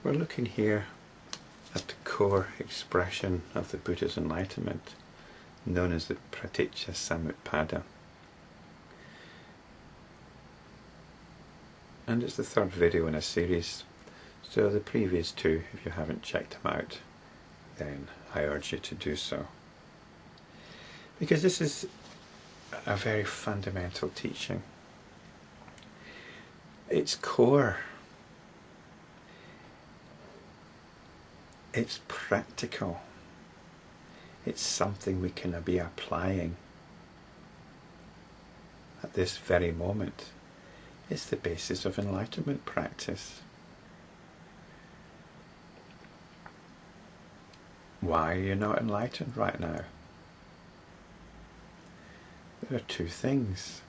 We're looking here at the core expression of the Buddha's enlightenment, known as the Pratitya Samutpada. And it's the third video in a series, so the previous two, if you haven't checked them out, then I urge you to do so. Because this is a very fundamental teaching. It's core. It's practical. It's something we can be applying at this very moment. It's the basis of enlightenment practice. Why are you not enlightened right now? There are two things.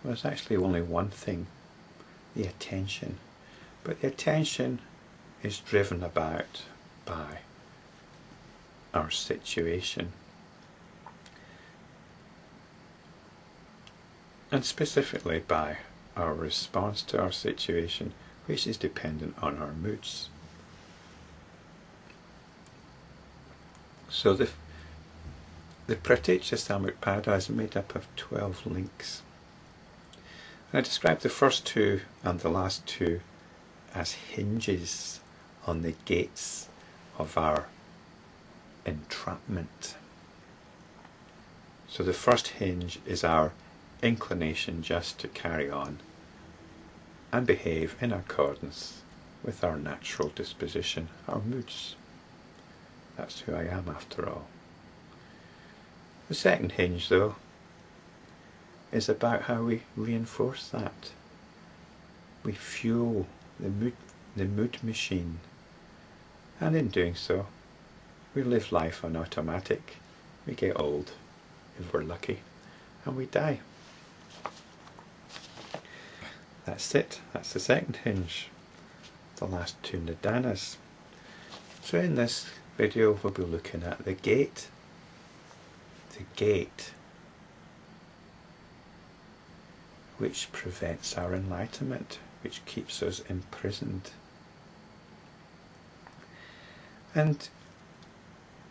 Well, there's actually only one thing, the attention. But the attention is driven about by our situation. And specifically by our response to our situation, which is dependent on our moods. So the Pratitya Samutpada is made up of 12 links. And I described the first two and the last two as hinges on the gates of our entrapment. So the first hinge is our inclination just to carry on and behave in accordance with our natural disposition, our moods. That's who I am after all. The second hinge, though, is about how we reinforce that. We fuel the mood machine, and in doing so, we live life on automatic. We get old, if we're lucky, and we die. That's it. That's the second hinge. The last two nidanas. So in this video we'll be looking at the gate. The gate which prevents our enlightenment, which keeps us imprisoned. And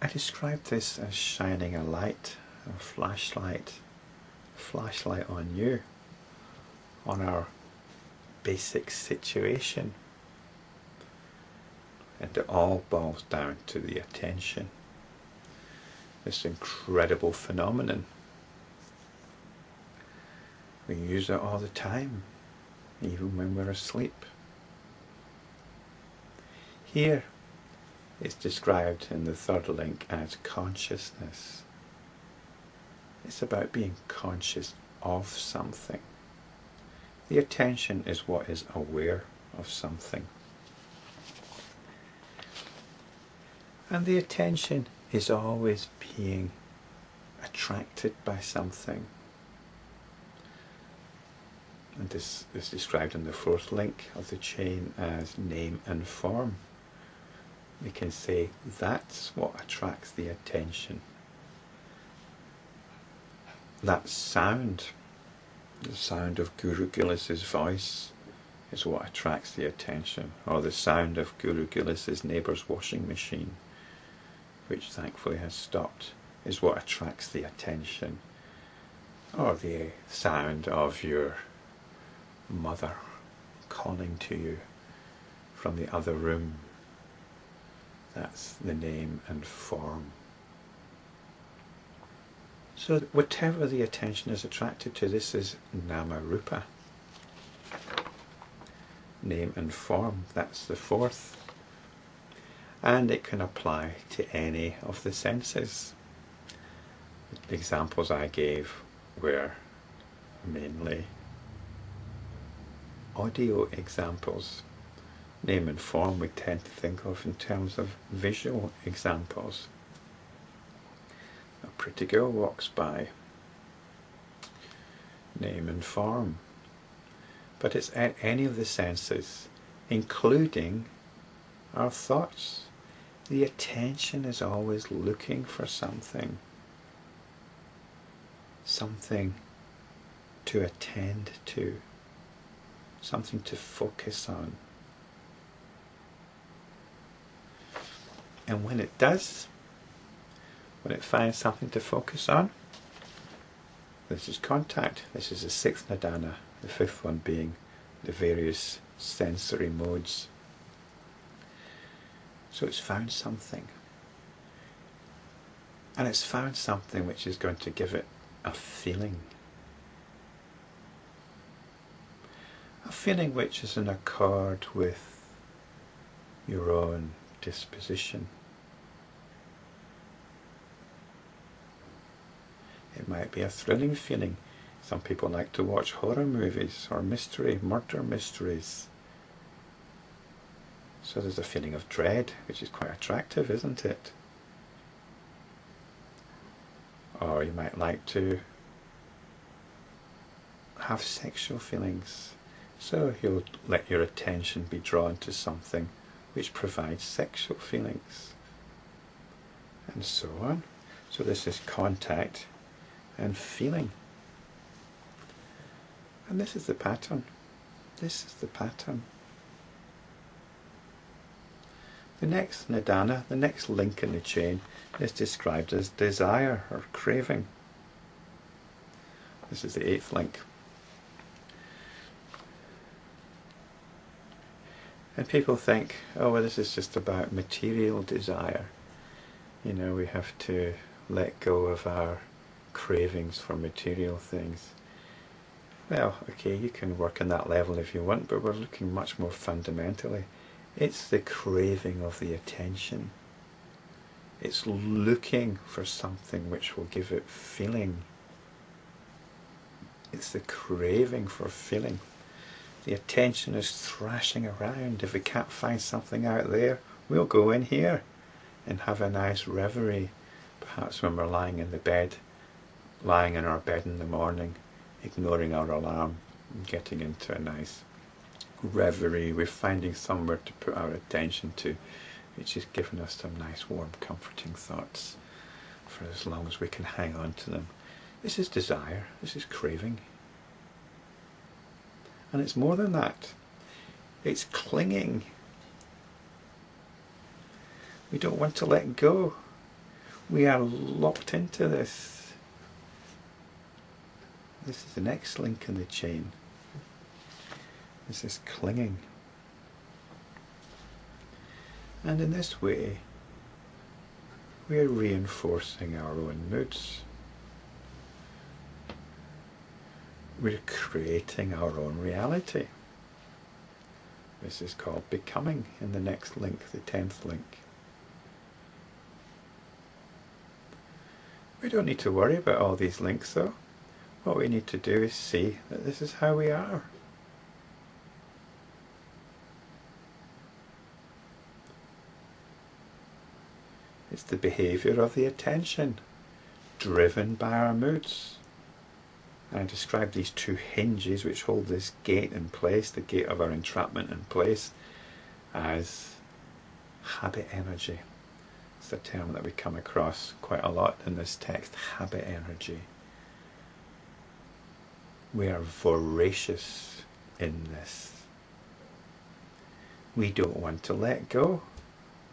I described this as shining a light, a flashlight on you, on our basic situation. And it all boils down to the attention. This incredible phenomenon. We use it all the time, even when we're asleep. Here it's described in the third link as consciousness. It's about being conscious of something. The attention is what is aware of something. And the attention is always being attracted by something. And this is described in the fourth link of the chain as name and form. We can say that's what attracts the attention. That sound, the sound of Guru Gillis's voice, is what attracts the attention, or the sound of Guru Gillis's neighbour's washing machine, which thankfully has stopped, is what attracts the attention, or the sound of your mother calling to you from the other room. That's the name and form. So whatever the attention is attracted to, this is nama-rupa. Name and form, that's the fourth. And it can apply to any of the senses. The examples I gave were mainly audio examples. Name and form we tend to think of in terms of visual examples. A pretty girl walks by. Name and form. But it's at any of the senses, including our thoughts. The attention is always looking for something. Something to attend to. Something to focus on. And when it does, when it finds something to focus on, this is contact. This is the sixth nidana, the fifth one being the various sensory modes. So it's found something. And it's found something which is going to give it a feeling. A feeling which is in accord with your own disposition. It might be a thrilling feeling. Some people like to watch horror movies or murder mysteries. So there's a feeling of dread, which is quite attractive, isn't it? Or you might like to have sexual feelings. So you'll let your attention be drawn to something which provides sexual feelings. And so on. So this is contact and feeling. And this is the pattern. This is the pattern. The next nidana, the next link in the chain, is described as desire or craving. This is the eighth link. And people think, oh, well, this is just about material desire. You know, we have to let go of our cravings for material things. Well, okay, you can work on that level if you want, but we're looking much more fundamentally. It's the craving of the attention. It's looking for something which will give it feeling. It's the craving for feeling. The attention is thrashing around. If we can't find something out there, we'll go in here and have a nice reverie. Perhaps when we're lying in our bed in the morning, ignoring our alarm, and getting into a nice reverie, we're finding somewhere to put our attention to, which is giving us some nice warm comforting thoughts for as long as we can hang on to them. This is desire, this is craving. And it's more than that. It's clinging. We don't want to let go. We are locked into this. This is the next link in the chain. This is clinging. And in this way, we are reinforcing our own moods. We're creating our own reality. This is called becoming in the next link, the 10th link. We don't need to worry about all these links though. What we need to do is see that this is how we are. It's the behaviour of the attention, driven by our moods. I describe these two hinges which hold this gate in place, the gate of our entrapment in place, as habit energy. It's a term that we come across quite a lot in this text, habit energy. We are voracious in this. We don't want to let go.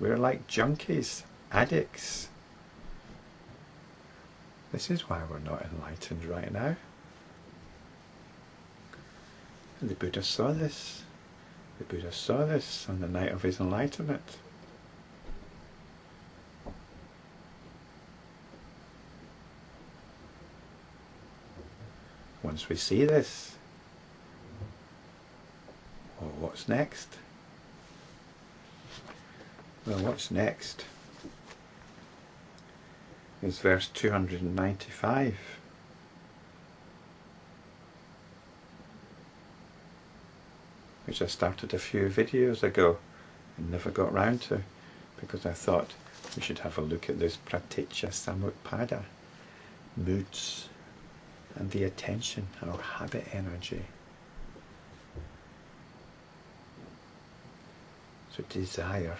We're like junkies, addicts. This is why we're not enlightened right now. And the Buddha saw this. The Buddha saw this on the night of his enlightenment. Once we see this, well, what's next? Well, what's next is verse 295. Which I started a few videos ago and never got round to, because I thought we should have a look at this Pratitya Samutpada, moods and the attention, our habit energy. So desire,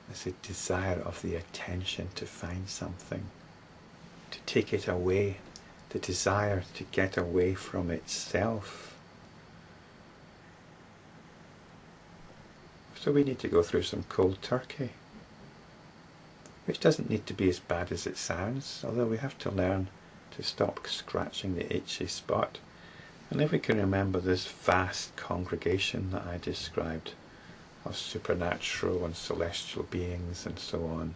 it's a desire of the attention to find something, to take it away, the desire to get away from itself, So we need to go through some cold turkey, which doesn't need to be as bad as it sounds, although we have to learn to stop scratching the itchy spot. And if we can remember this vast congregation that I described of supernatural and celestial beings and so on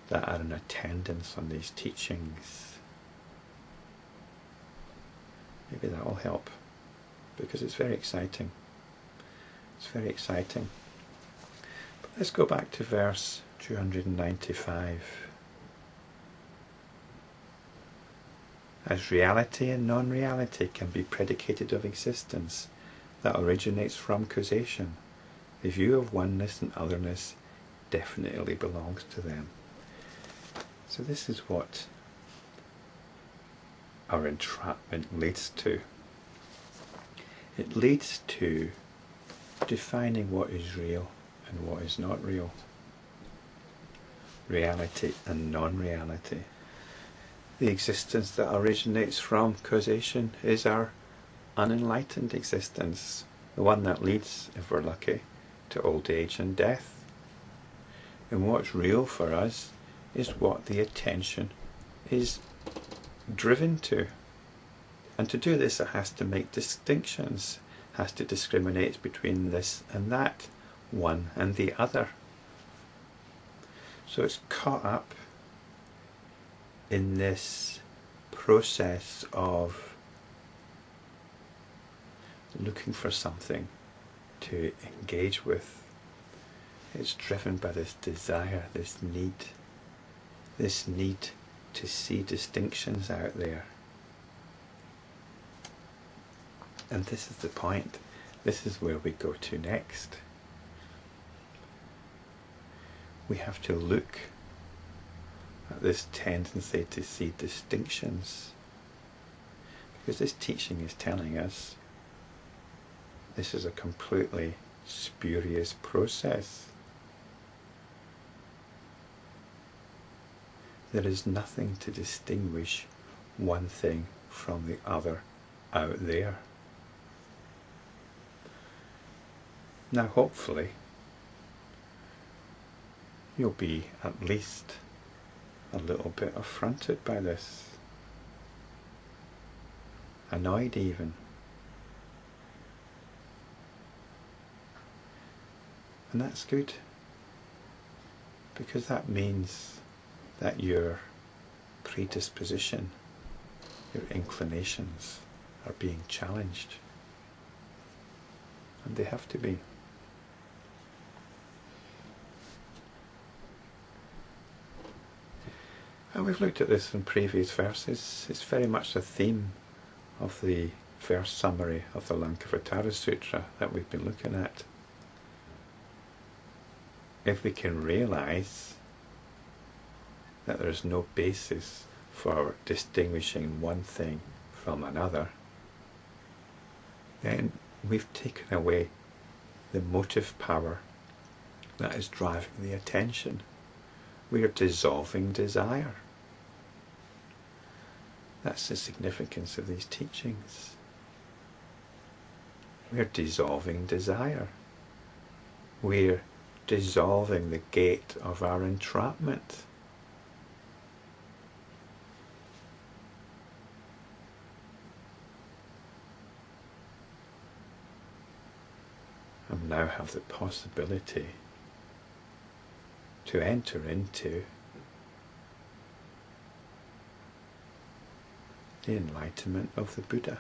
that are in attendance on these teachings, maybe that will help, because it's very exciting. It's very exciting. But let's go back to verse 295. As reality and non-reality can be predicated of existence that originates from causation, the view of oneness and otherness definitely belongs to them. So this is what our entrapment leads to. It leads to defining what is real and what is not real. Reality and non-reality. The existence that originates from causation is our unenlightened existence, the one that leads, if we're lucky, to old age and death. And what's real for us is what the attention is driven to. And to do this, it has to make distinctions, has to discriminate between this and that, one and the other. So it's caught up in this process of looking for something to engage with. It's driven by this desire, this need to see distinctions out there. And this is the point. This is where we go to next. We have to look at this tendency to see distinctions, because this teaching is telling us this is a completely spurious process. There is nothing to distinguish one thing from the other out there. Now hopefully you'll be at least a little bit affronted by this, annoyed even. And that's good, because that means that your predisposition, your inclinations are being challenged, and they have to be. And we've looked at this in previous verses. It's very much the theme of the first summary of the Lankavatara Sutra that we've been looking at. If we can realize that there is no basis for distinguishing one thing from another, then we've taken away the motive power that is driving the attention. We are dissolving desire. That's the significance of these teachings. We're dissolving desire. We're dissolving the gate of our entrapment. And now have the possibility to enter into the enlightenment of the Buddha.